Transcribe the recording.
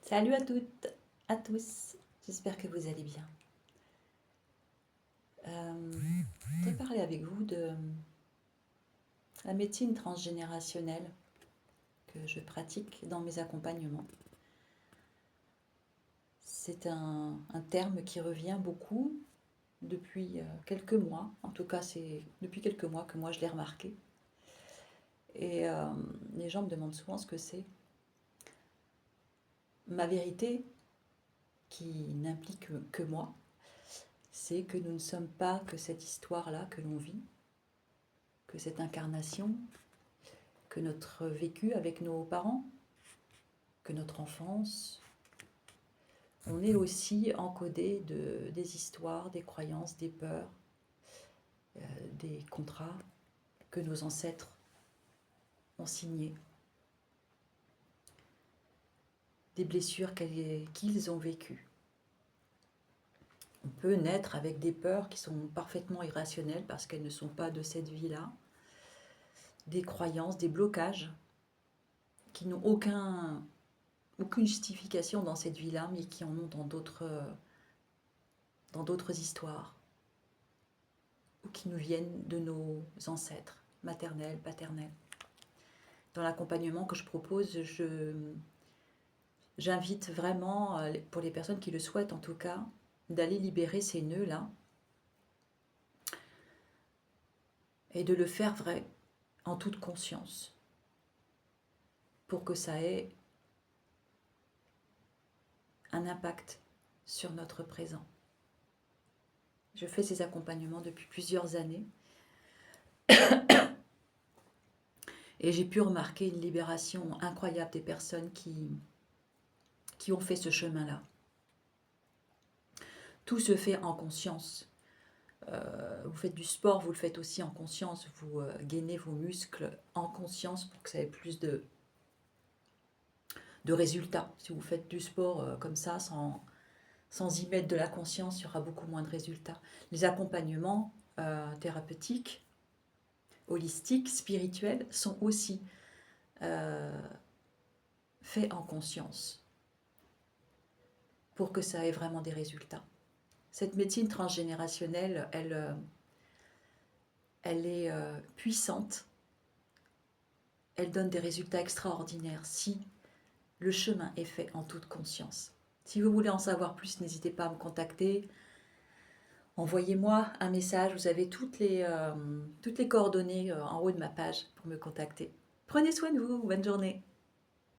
Salut à toutes, à tous, j'espère que vous allez bien. Je vais parler avec vous de la médecine transgénérationnelle que je pratique dans mes accompagnements. C'est un terme qui revient beaucoup depuis quelques mois, en tout cas c'est depuis quelques mois que moi je l'ai remarqué. Et les gens me demandent souvent ce que c'est. Ma vérité, qui n'implique que moi, c'est que nous ne sommes pas que cette histoire-là que l'on vit, que cette incarnation, que notre vécu avec nos parents, que notre enfance. On est aussi encodé des histoires, des croyances, des peurs, des contrats que nos ancêtres ont signés, des blessures qu'ils ont vécues. On peut naître avec des peurs qui sont parfaitement irrationnelles parce qu'elles ne sont pas de cette vie-là, des croyances, des blocages qui n'ont aucune justification dans cette vie-là, mais qui en ont dans d'autres histoires, ou qui nous viennent de nos ancêtres, maternels, paternels. Dans l'accompagnement que je propose, j'invite vraiment, pour les personnes qui le souhaitent en tout cas, d'aller libérer ces nœuds-là et de le faire vrai, en toute conscience, pour que ça ait un impact sur notre présent. Je fais ces accompagnements depuis plusieurs années et j'ai pu remarquer une libération incroyable des personnes qui ont fait ce chemin-là. Tout se fait en conscience. Vous faites du sport, vous le faites aussi en conscience. Vous gainez vos muscles en conscience pour que ça ait plus de résultats. Si vous faites du sport comme ça, sans y mettre de la conscience, il y aura beaucoup moins de résultats. Les accompagnements thérapeutiques, holistiques, spirituels sont aussi faits en conscience pour que ça ait vraiment des résultats. Cette médecine transgénérationnelle, elle est puissante. Elle donne des résultats extraordinaires si le chemin est fait en toute conscience. Si vous voulez en savoir plus, n'hésitez pas à me contacter. Envoyez-moi un message, vous avez toutes les coordonnées en haut de ma page pour me contacter. Prenez soin de vous, bonne journée.